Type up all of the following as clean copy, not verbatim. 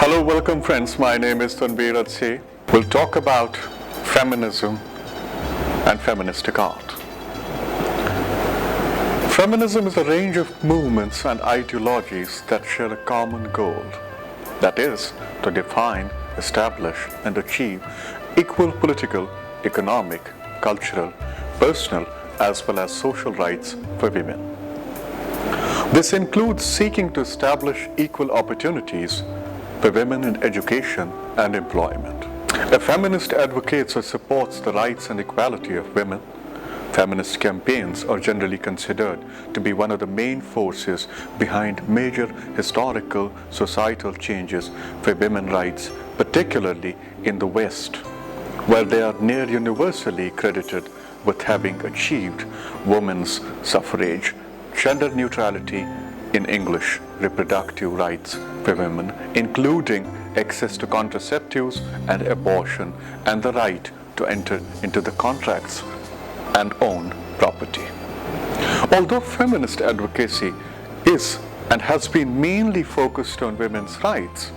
Hello, welcome friends. My name is Tanveer Atse. We'll talk about feminism and feministic art. Feminism is a range of movements and ideologies that share a common goal, that is, to define, establish, and achieve equal political, economic, cultural, personal, as well as social rights for women. This includes seeking to establish equal opportunities for women in education and employment. A feminist advocates or supports the rights and equality of women. Feminist campaigns are generally considered to be one of the main forces behind major historical societal changes for women's rights, particularly in the West, where they are near universally credited with having achieved women's suffrage, gender neutrality, in English, reproductive rights for women, including access to contraceptives and abortion, and the right to enter into the contracts and own property. Although feminist advocacy is and has been mainly focused on women's rights,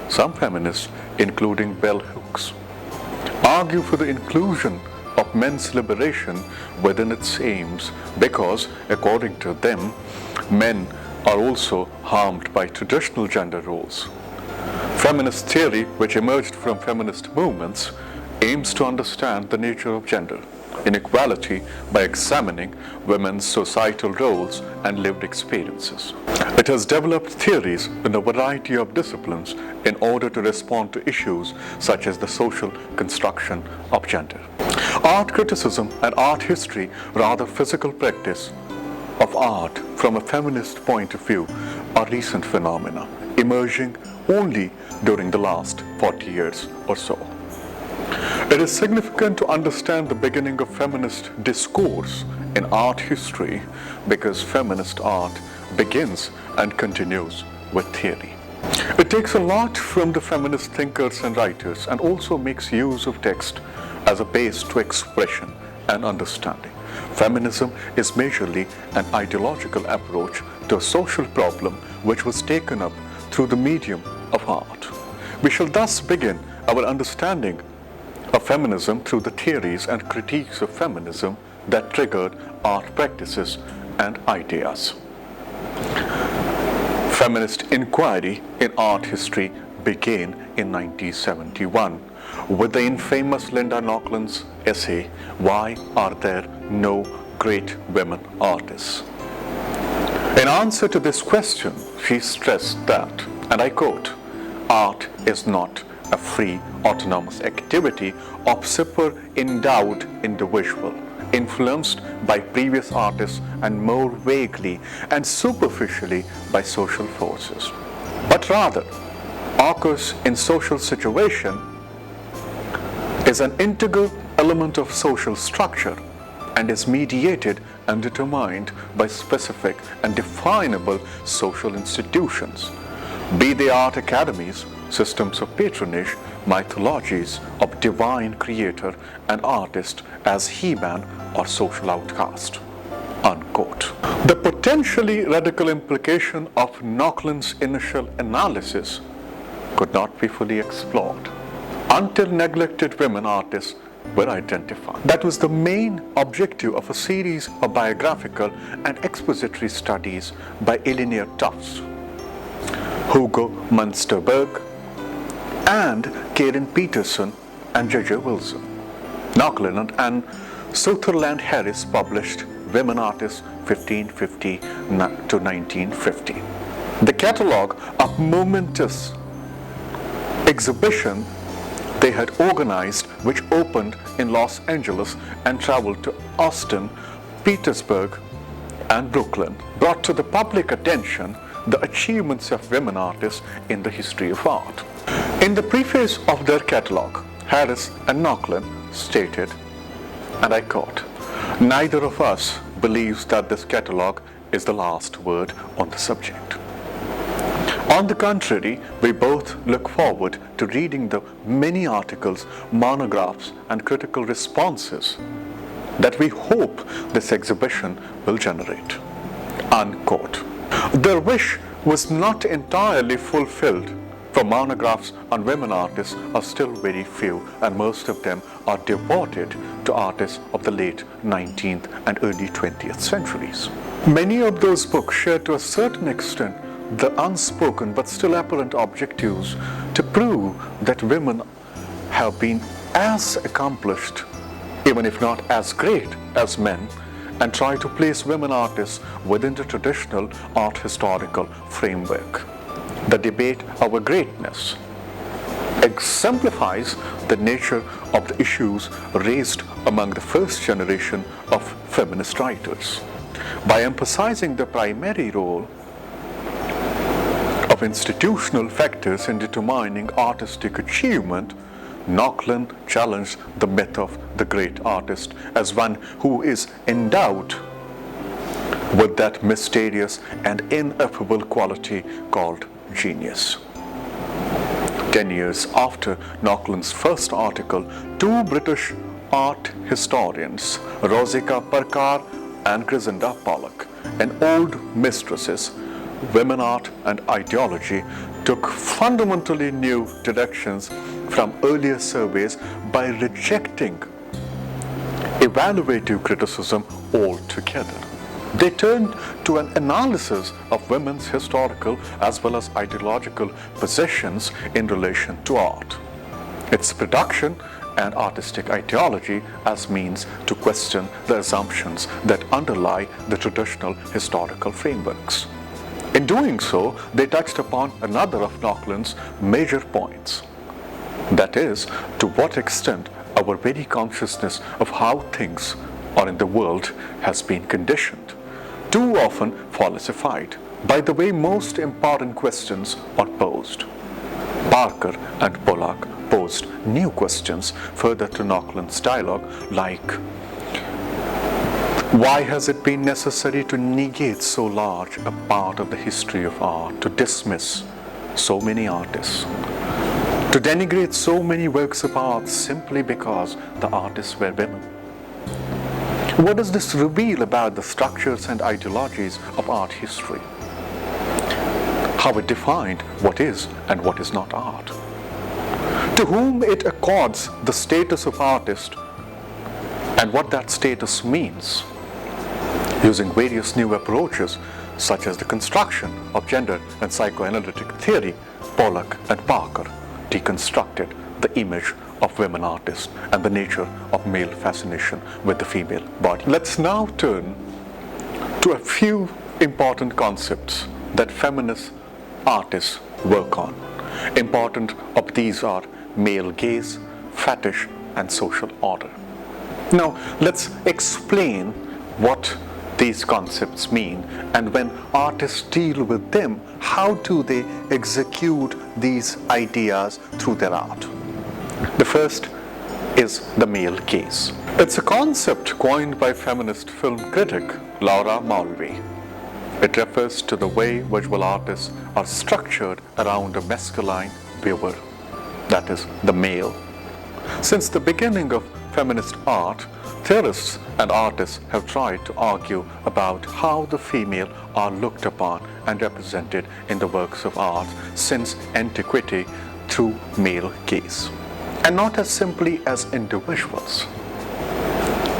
some feminists, including bell hooks, argue for the inclusion of men's liberation within its aims because, according to them, men are also harmed by traditional gender roles. Feminist theory, which emerged from feminist movements, aims to understand the nature of gender inequality by examining women's societal roles and lived experiences. It has developed theories in a variety of disciplines in order to respond to issues such as the social construction of gender. Art criticism and art history, rather physical practice of art from a feminist point of view, are recent phenomena, emerging only during the last 40 years or so. It is significant to understand the beginning of feminist discourse in art history because feminist art begins and continues with theory. It takes a lot from the feminist thinkers and writers and also makes use of text as a base to expression and understanding. Feminism is majorly an ideological approach to a social problem which was taken up through the medium of art. We shall thus begin our understanding of feminism through the theories and critiques of feminism that triggered art practices and ideas. Feminist inquiry in art history began in 1971 with the infamous Linda Nochlund's essay, "Why Are There No Great Women Artists?" In answer to this question, she stressed that, and I quote, "Art is not a free, autonomous activity of super-endowed individual, influenced by previous artists and more vaguely and superficially by social forces, but rather occurs in social situation, is an integral element of social structure, and is mediated and determined by specific and definable social institutions, be they art academies, systems of patronage, mythologies of divine creator and artist as he-man or social outcast." Unquote. The potentially radical implication of Nochlund's initial analysis could not be fully explored until neglected women artists were identified. That was the main objective of a series of biographical and expository studies by Eleanor Tufts, Hugo Munsterberg, and Karen Peterson and J.J. Wilson. Nochlund and Sutherland Harris published Women Artists 1550 to 1950. The catalogue of momentous exhibition they had organized, which opened in Los Angeles and traveled to Austin, Petersburg, and Brooklyn, brought to the public attention the achievements of women artists in the history of art. In the preface of their catalogue, Harris and Nochlund stated, and I quote, "Neither of us believes that this catalogue is the last word on the subject. On the contrary, we both look forward to reading the many articles, monographs, and critical responses that we hope this exhibition will generate." Unquote. Their wish was not entirely fulfilled for monographs on women artists are still very few, and most of them are devoted to artists of the late 19th and early 20th centuries. Many of those books share to a certain extent the unspoken but still apparent objectives to prove that women have been as accomplished, even if not as great, as men, and try to place women artists within the traditional art historical framework. The debate over greatness exemplifies the nature of the issues raised among the first generation of feminist writers. By emphasizing the primary role of institutional factors in determining artistic achievement, Nauckland challenged the myth of the great artist as one who is endowed with that mysterious and ineffable quality called genius. 10 years after Nauckland's first article, two British art historians, Rosika Parkar and Griselda Pollock, and Old Mistresses, Women Art and Ideology, took fundamentally new directions from earlier surveys by rejecting evaluative criticism altogether. They turned to an analysis of women's historical as well as ideological positions in relation to art, its production and artistic ideology as means to question the assumptions that underlie the traditional historical frameworks. In doing so, they touched upon another of Nauckland's major points. That is, to what extent our very consciousness of how things are in the world has been conditioned, too often falsified, by the way most important questions are posed. Parker and Pollock posed new questions further to Nauckland's dialogue, like, why has it been necessary to negate so large a part of the history of art, to dismiss so many artists, to denigrate so many works of art simply because the artists were women? What does this reveal about the structures and ideologies of art history? How it defined what is and what is not art? To whom it accords the status of artist and what that status means? Using various new approaches, such as the construction of gender and psychoanalytic theory, Pollock and Parker deconstructed the image of women artists and the nature of male fascination with the female body. Let's now turn to a few important concepts that feminist artists work on. Important of these are male gaze, fetish, and social order. Now, let's explain what these concepts mean, and when artists deal with them, how do they execute these ideas through their art? The first is the male gaze. It's a concept coined by feminist film critic Laura Mulvey. It refers to the way visual artists are structured around a masculine viewer, that is, the male. Since the beginning of feminist art, theorists and artists have tried to argue about how the female are looked upon and represented in the works of art since antiquity through male gaze, and not as simply as individuals.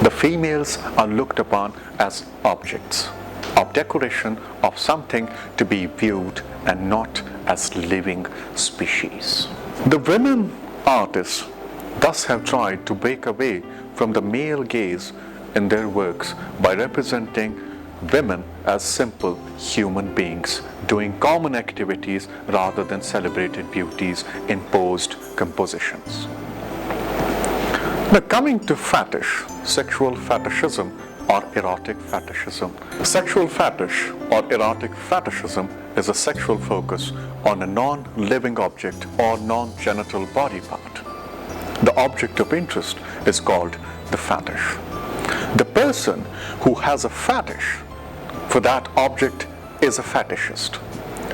The females are looked upon as objects of decoration, of something to be viewed, and not as living species. The women artists thus have tried to break away from the male gaze in their works by representing women as simple human beings doing common activities rather than celebrated beauties in posed compositions. Now, coming to fetish, sexual fetishism or erotic fetishism. Sexual fetish or erotic fetishism is a sexual focus on a non-living object or non-genital body part. The object of interest is called the fetish. The person who has a fetish for that object is a fetishist.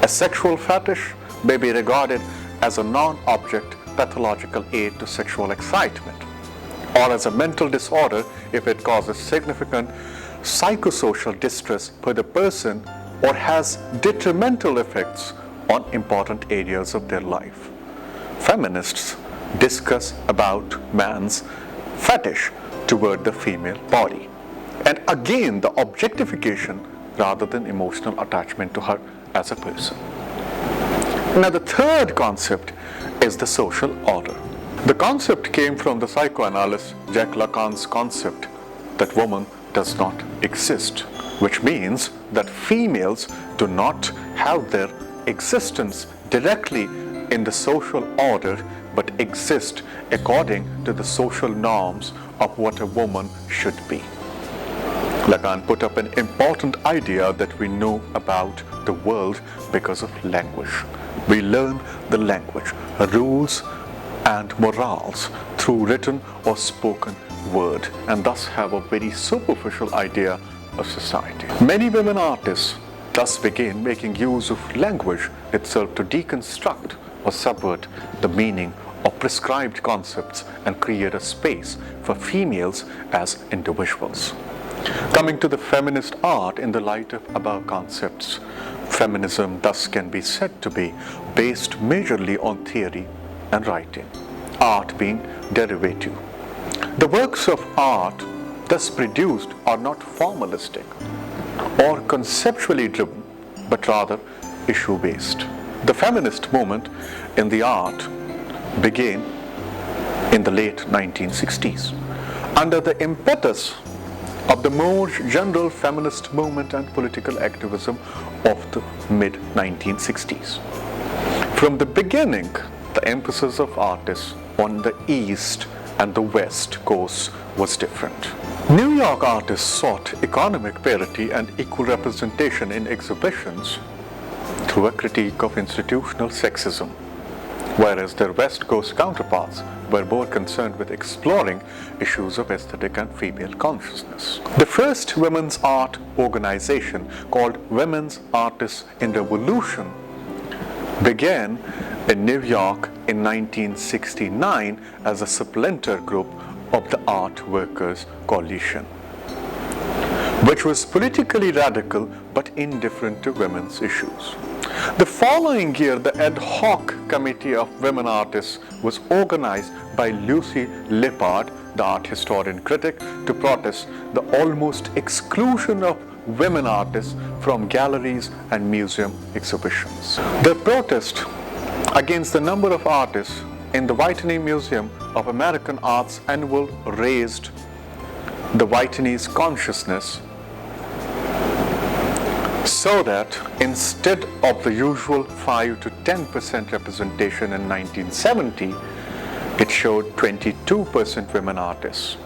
A sexual fetish may be regarded as a non-object pathological aid to sexual excitement, or as a mental disorder if it causes significant psychosocial distress for the person or has detrimental effects on important areas of their life. Feminists discuss about man's fetish toward the female body, and again the objectification rather than emotional attachment to her as a person. Now the third concept is the social order. The concept came from the psychoanalyst Jacques Lacan's concept that woman does not exist, which means that females do not have their existence directly in the social order but exist according to the social norms of what a woman should be. Lacan put up an important idea that we know about the world because of language. We learn the language, rules and morals through written or spoken word, and thus have a very superficial idea of society. Many women artists thus began making use of language itself to deconstruct or subvert the meaning of prescribed concepts and create a space for females as individuals. Coming to the feminist art in the light of above concepts, feminism thus can be said to be based majorly on theory and writing, art being derivative. The works of art thus produced are not formalistic or conceptually driven, but rather issue-based. The feminist movement in the art began in the late 1960s under the impetus of the more general feminist movement and political activism of the mid-1960s. From the beginning, the emphasis of artists on the East and the West Coast was different. New York artists sought economic parity and equal representation in exhibitions through a critique of institutional sexism, whereas their West Coast counterparts were more concerned with exploring issues of aesthetic and female consciousness. The first women's art organization, called Women's Artists in Revolution, began in New York in 1969 as a splinter group of the Art Workers Coalition, which was politically radical but indifferent to women's issues. The following year, the ad hoc committee of women artists was organized by Lucy Lippard, the art historian critic, to protest the almost exclusion of women artists from galleries and museum exhibitions. The protest against the number of artists in the Whitney Museum of American Art's annual raised the Whitney's consciousness so that instead of the usual 5 to 10% representation in 1970, it showed 22% women artists.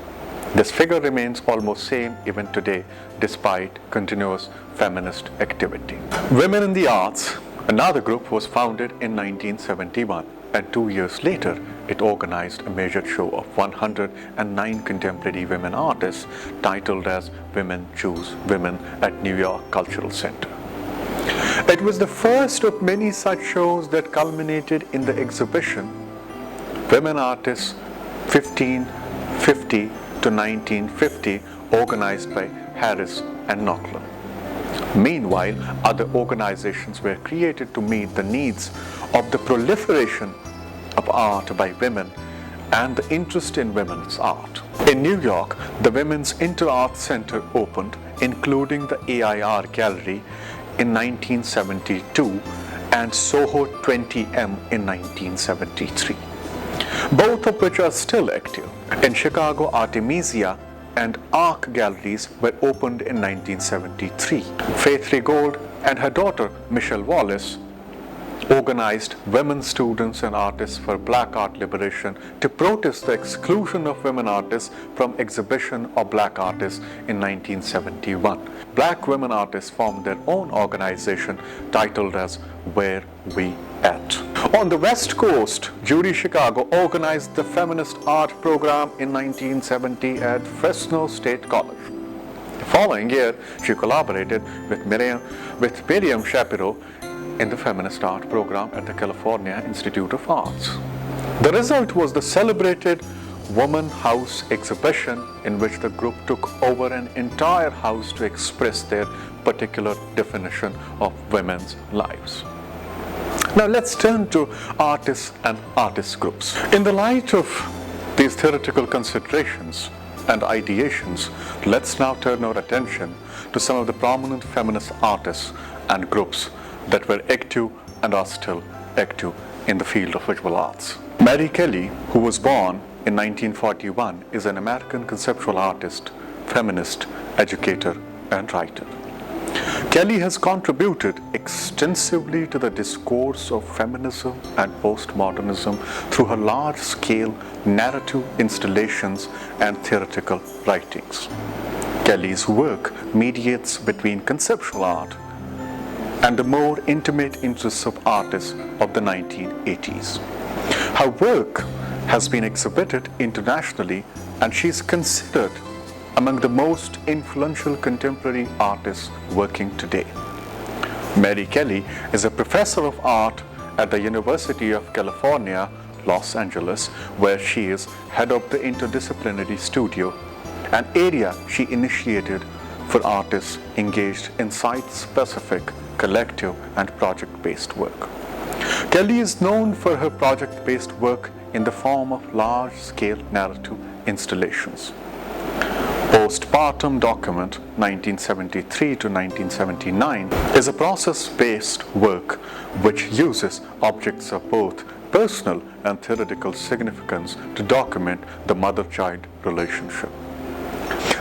This figure remains almost same even today despite continuous feminist activity. Women in the Arts, another group, was founded in 1971, and 2 years later it organized a major show of 109 contemporary women artists titled as Women Choose Women at New York Cultural Center. It was the first of many such shows that culminated in the exhibition Women Artists 1550 to 1950, organized by Harris and Knocklin. Meanwhile, other organizations were created to meet the needs of the proliferation of art by women and the interest in women's art. In New York, the Women's Inter-Art Center opened, including the AIR Gallery in 1972 and Soho 20M in 1973, both of which are still active. In Chicago, Artemisia and Arc galleries were opened in 1973. Faith Ringgold and her daughter Michelle Wallace organized women students and artists for Black art liberation to protest the exclusion of women artists from exhibition of black artists in 1971. Black women artists formed their own organization titled as Where We At. On the West Coast, Judy Chicago organized the feminist art program in 1970 at Fresno State College. The following year, she collaborated with Miriam Shapiro in the feminist art program at the California Institute of Arts. The result was the celebrated Woman House exhibition, in which the group took over an entire house to express their particular definition of women's lives. Now let's turn to artists and artist groups. In the light of these theoretical considerations and ideations, let's now turn our attention to some of the prominent feminist artists and groups that were active and are still active in the field of visual arts. Mary Kelly, who was born in 1941, is an American conceptual artist, feminist, educator, and writer. Kelly has contributed extensively to the discourse of feminism and postmodernism through her large-scale narrative installations and theoretical writings. Kelly's work mediates between conceptual art and the more intimate interests of artists of the 1980s. Her work has been exhibited internationally, and she is considered among the most influential contemporary artists working today. Mary Kelly is a professor of art at the University of California, Los Angeles, where she is head of the interdisciplinary studio, an area she initiated for artists engaged in site-specific, collective, and project-based work. Kelly is known for her project-based work in the form of large-scale narrative installations. Postpartum Document 1973 to 1979 is a process-based work which uses objects of both personal and theoretical significance to document the mother-child relationship.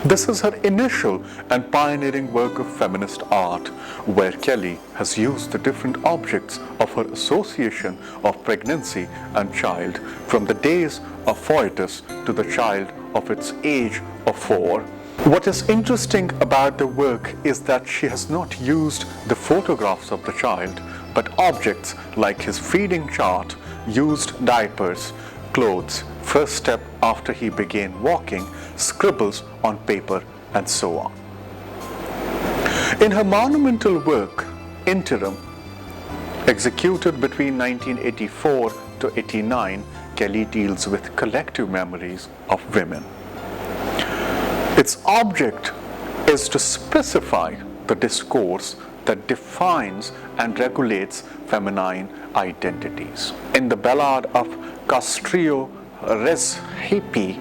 This is her initial and pioneering work of feminist art, where Kelly has used the different objects of her association of pregnancy and child from the days of foetus to the child of its age of 4. What is interesting about the work is that she has not used the photographs of the child, but objects like his feeding chart, used diapers, clothes, first step after he began walking, scribbles on paper, and so on. In her monumental work, Interim, executed between 1984 to 89, Kelly deals with collective memories of women. Its object is to specify the discourse that defines and regulates feminine identities. In the Ballad of Castrillo Res Hippie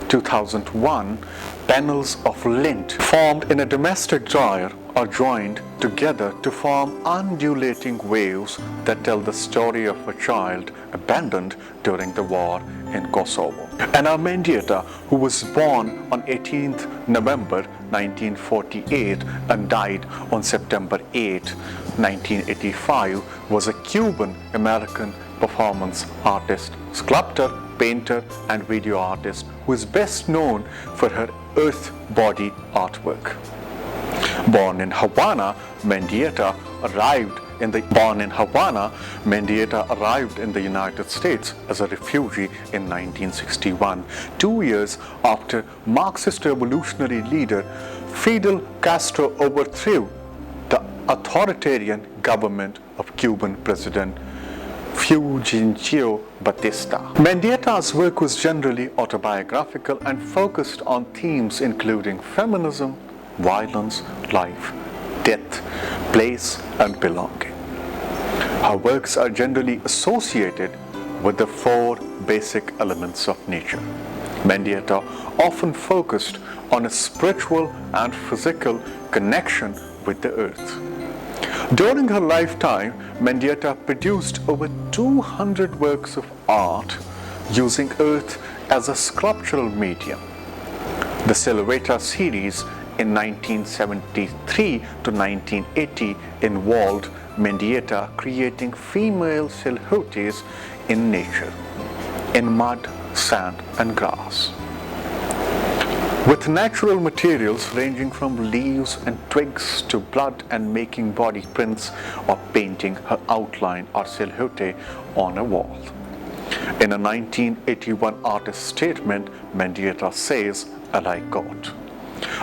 2001, panels of lint formed in a domestic dryer are joined together to form undulating waves that tell the story of a child abandoned during the war in Kosovo. Anna Mendieta, who was born on 18th November 1948 and died on September 8, 1985, was a Cuban-American performance artist, sculptor, painter, and video artist who is best known for her earth body artwork. Born in Havana, Mendieta arrived in the United States as a refugee in 1961, 2 years after Marxist revolutionary leader Fidel Castro overthrew the authoritarian government of Cuban President Fulgencio Batista. Mendieta's work was generally autobiographical and focused on themes including feminism, violence, life, death, place, and belonging. Her works are generally associated with the 4 basic elements of nature. Mendieta often focused on a spiritual and physical connection with the earth. During her lifetime, Mendieta produced over 200 works of art using earth as a sculptural medium. The Silhouetta series in 1973 to 1980 involved Mendieta creating female silhouettes in nature, in mud, sand, and grass. With natural materials ranging from leaves and twigs to blood, and making body prints or painting her outline or silhouette on a wall. In a 1981 artist statement, Mendieta says, and I quote,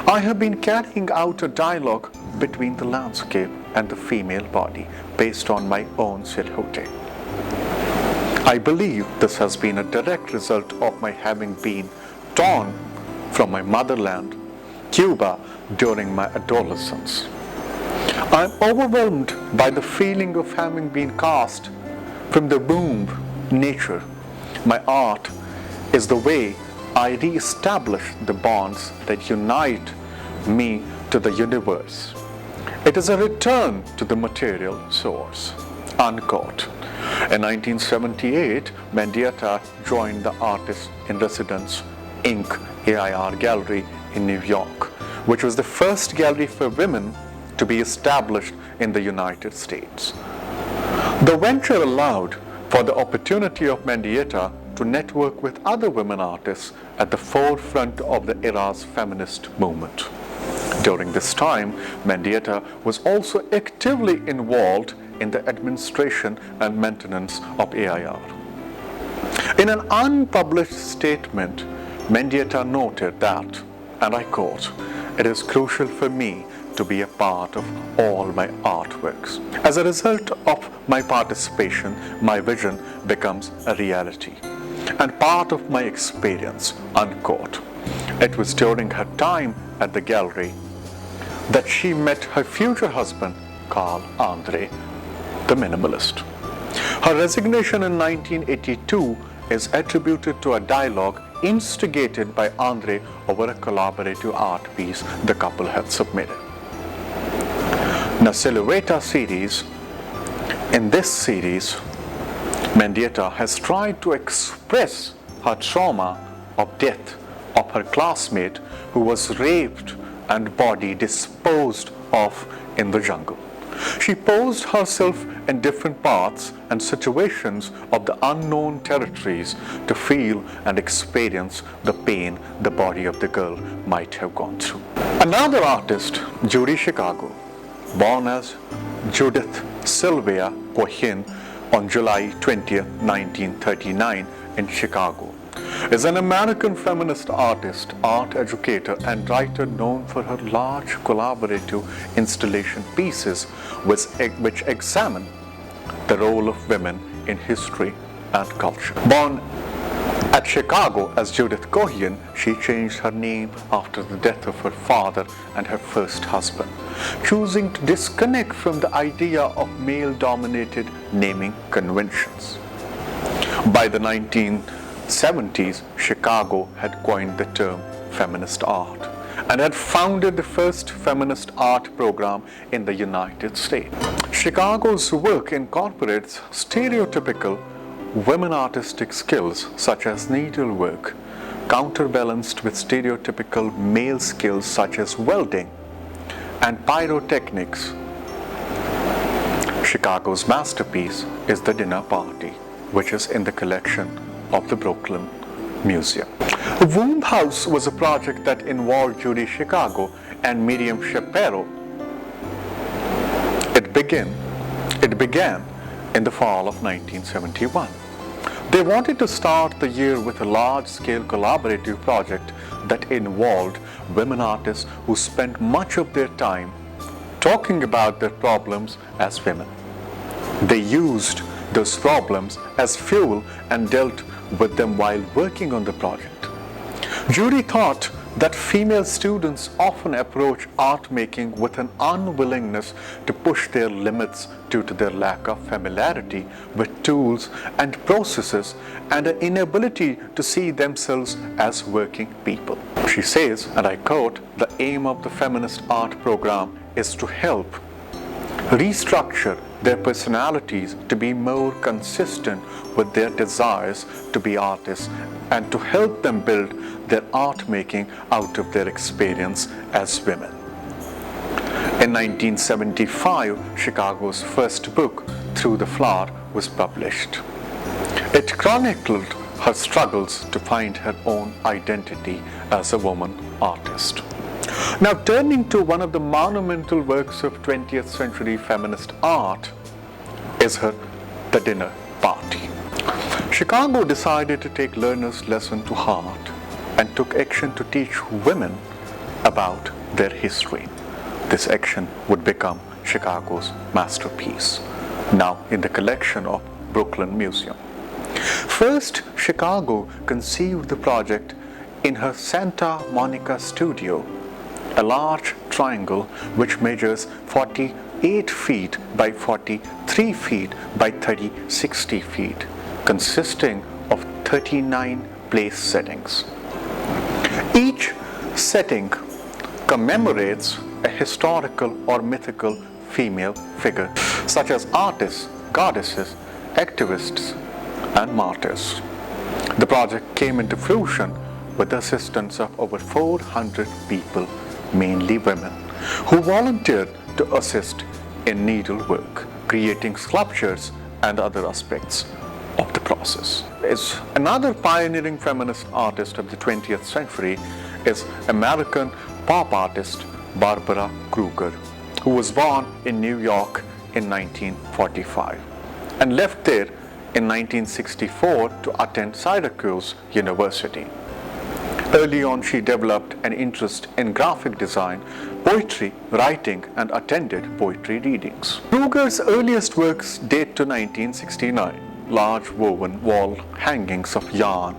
"I have been carrying out a dialogue between the landscape and the female body based on my own silhouette. I believe this has been a direct result of my having been torn from my motherland, Cuba, during my adolescence. I am overwhelmed by the feeling of having been cast From the womb, nature, my art is the way I re-establish the bonds that unite me to the universe. It is a return to the material source." Unquote. In 1978, Mendieta joined the Artists in Residence Inc. AIR Gallery in New York, which was the first gallery for women to be established in the United States. The venture allowed for the opportunity of Mendieta to network with other women artists at the forefront of the era's feminist movement. During this time, Mendieta was also actively involved in the administration and maintenance of AIR. In an unpublished statement, Mendieta noted that, and I quote, "It is crucial for me to be a part of all my artworks. As a result of my participation, my vision becomes a reality and part of my experience." Unquote. It was during her time at the gallery that she met her future husband, Carl Andre, the minimalist. Her resignation in 1982 is attributed to a dialogue instigated by Andre over a collaborative art piece the couple had submitted. Now, Silhouetta series. In this series, Mendieta has tried to express her trauma of death of her classmate who was raped and body disposed of in the jungle. She posed herself in different paths and situations of the unknown territories to feel and experience the pain the body of the girl might have gone through. Another artist, Judy Chicago, born as Judith Sylvia Cohen on July 20, 1939 in Chicago, is an American feminist artist, art educator, and writer known for her large collaborative installation pieces which examine the role of women in history and culture. Born at Chicago as Judith Cohen, she changed her name after the death of her father and her first husband, choosing to disconnect from the idea of male-dominated naming conventions. By the 1970s, Chicago had coined the term feminist art and had founded the first feminist art program in the United States. Chicago's work incorporates stereotypical women artistic skills such as needlework, counterbalanced with stereotypical male skills such as welding and pyrotechnics. Chicago's masterpiece is The Dinner Party, which is in the collection of the Brooklyn Museum. Womb House was a project that involved Judy Chicago and Miriam Shapiro. It began in the fall of 1971. They wanted to start the year with a large-scale collaborative project that involved women artists who spent much of their time talking about their problems as women. They used those problems as fuel and dealt with them while working on the project. Judy thought that female students often approach art making with an unwillingness to push their limits due to their lack of familiarity with tools and processes and an inability to see themselves as working people. She says, and I quote, "The aim of the feminist art program is to help restructure their personalities to be more consistent with their desires to be artists and to help them build their art making out of their experience as women." In 1975, Chicago's first book, Through the Flower, was published. It chronicled her struggles to find her own identity as a woman artist. Now, turning to one of the monumental works of 20th century feminist art is her The Dinner Party. Chicago decided to take learners' lesson to heart and took action to teach women about their history. This action would become Chicago's masterpiece, now in the collection of Brooklyn Museum. First, Chicago conceived the project in her Santa Monica studio, a large triangle which measures 40 8 feet by 43 feet by 60 feet, consisting of 39 place settings. Each setting commemorates a historical or mythical female figure, such as artists, goddesses, activists, and martyrs. The project came into fruition with the assistance of over 400 people, mainly women, who volunteered to assist in needlework, creating sculptures and other aspects of the process. Another pioneering feminist artist of the 20th century is American pop artist Barbara Kruger, who was born in New York in 1945 and left there in 1964 to attend Syracuse University. Early on, she developed an interest in graphic design, poetry, writing, and attended poetry readings. Kruger's earliest works date to 1969. Large woven wall hangings of yarn,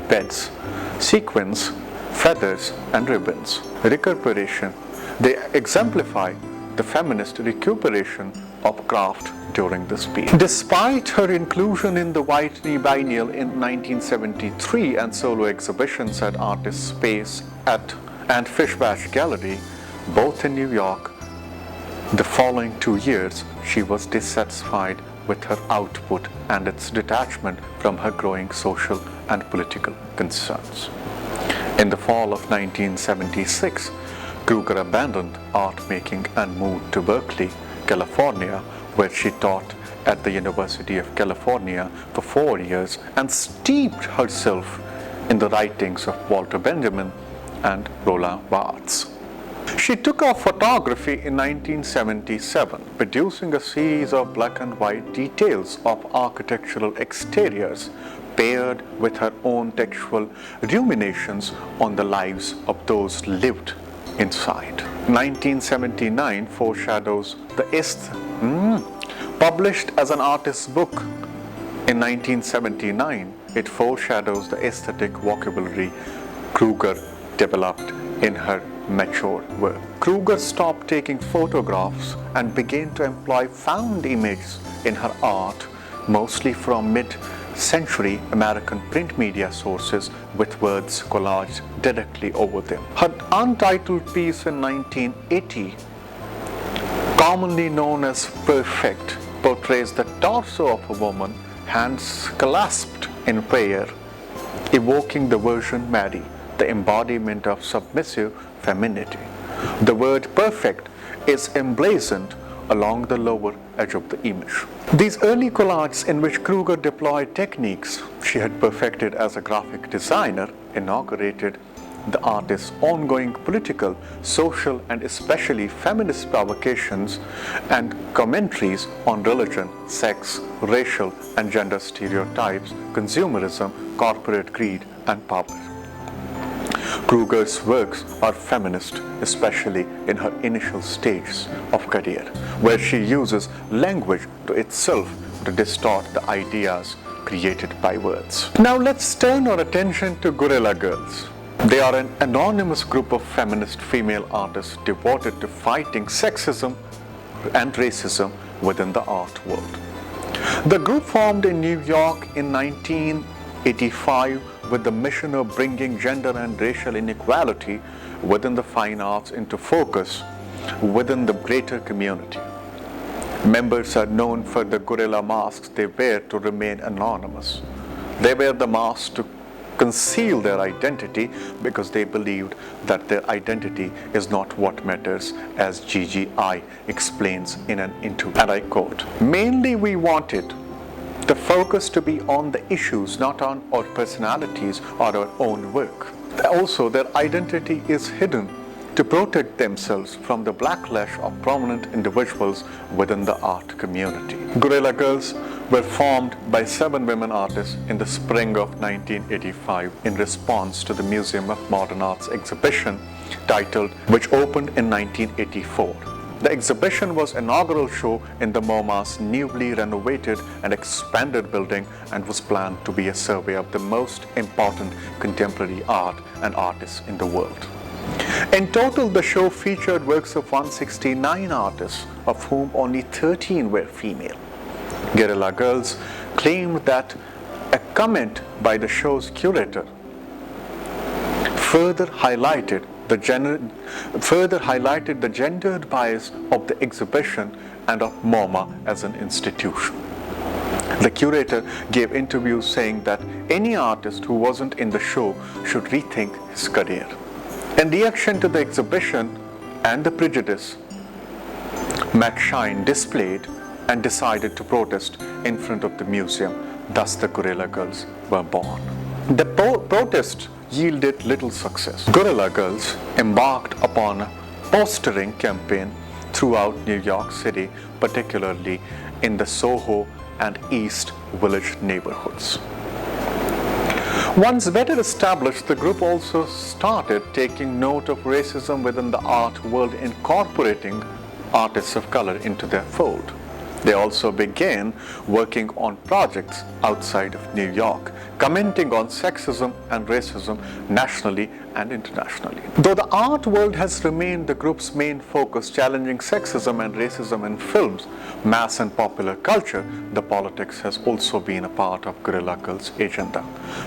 beds, sequins, feathers, and ribbons. Recuperation. They exemplify the feminist recuperation of craft during this period. Despite her inclusion in the Whitney Biennial in 1973 and solo exhibitions at Artist Space and Fishbash Gallery, both in New York, the following 2 years she was dissatisfied with her output and its detachment from her growing social and political concerns. In the fall of 1976, Kruger abandoned art making and moved to Berkeley, California, where she taught at the University of California for 4 years and steeped herself in the writings of Walter Benjamin and Roland Barthes. She took up photography in 1977, producing a series of black and white details of architectural exteriors paired with her own textual ruminations on the lives of those lived inside. 1979 foreshadows the published as an artist's book. In 1979, it foreshadows the aesthetic vocabulary Kruger developed in her mature work. Kruger stopped taking photographs and began to employ found images in her art, mostly from mid-century American print media sources with words collaged directly over them. Her untitled piece in 1980, commonly known as Perfect, portrays the torso of a woman, hands clasped in prayer, evoking the Virgin Mary, the embodiment of submissive femininity. The word perfect is emblazoned along the lower edge of the image. These early collages, in which Kruger deployed techniques she had perfected as a graphic designer, inaugurated the artist's ongoing political, social, and especially feminist provocations and commentaries on religion, sex, racial and gender stereotypes, consumerism, corporate greed, and power. Kruger's works are feminist, especially in her initial stages of career, where she uses language to itself to distort the ideas created by words. Now let's turn our attention to Guerrilla Girls. They are an anonymous group of feminist female artists devoted to fighting sexism and racism within the art world. The group formed in New York in 1985 with the mission of bringing gender and racial inequality within the fine arts into focus within the greater community. Members are known for the gorilla masks they wear to remain anonymous. They wear the masks to conceal their identity because they believed that their identity is not what matters, as GGI explains in an interview. And I quote, "Mainly we wanted the focus to be on the issues, not on our personalities or our own work. Also, their identity is hidden to protect themselves from the backlash of prominent individuals within the art community." Guerrilla Girls were formed by 7 women artists in the spring of 1985 in response to the Museum of Modern Art's exhibition titled, which opened in 1984. The exhibition was an inaugural show in the MoMA's newly renovated and expanded building and was planned to be a survey of the most important contemporary art and artists in the world. In total, the show featured works of 169 artists, of whom only 13 were female. Guerrilla Girls claimed that a comment by the show's curator further highlighted the gendered bias of the exhibition and of MoMA as an institution. The curator gave interviews saying that any artist who wasn't in the show should rethink his career. In reaction to the exhibition and the prejudice Matt Shine displayed and decided to protest in front of the museum, thus the Guerrilla Girls were born. The protest yielded little success. Guerrilla Girls embarked upon a postering campaign throughout New York City, particularly in the Soho and East Village neighborhoods. Once better established, the group also started taking note of racism within the art world, incorporating artists of color into their fold. They also began working on projects outside of New York, commenting on sexism and racism nationally and internationally. Though the art world has remained the group's main focus, challenging sexism and racism in films, mass and popular culture, the politics has also been a part of Guerrilla Girls' agenda.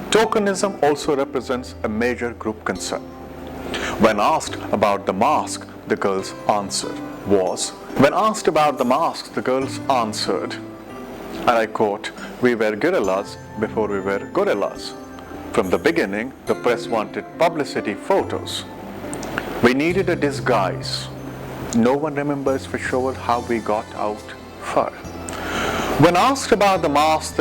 Tokenism also represents a major group concern. When asked about the mask, the girls' answer was, and I quote, "We were guerrillas before we were gorillas. From the beginning, the press wanted publicity photos. We needed a disguise. No one remembers for sure how we got out fur." When asked about the masks,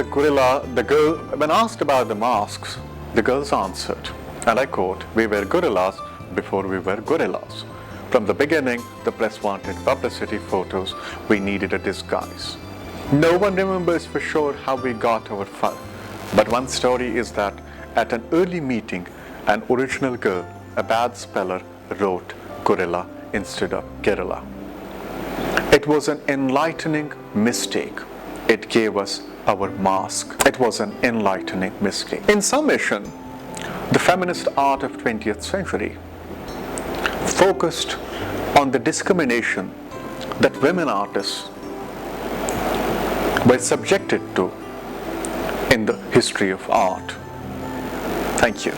the girls answered, and I quote, "We were gorillas before we were gorillas. From the beginning, the press wanted publicity photos. We needed a disguise. No one remembers for sure how we got our fur. But one story is that at an early meeting, an original girl, a bad speller, wrote gorilla instead of guerrilla. It was an enlightening mistake. It gave us our mask. It was an enlightening mistake." In summation, the feminist art of 20th century focused on the discrimination that women artists were subjected to in the history of art. Thank you.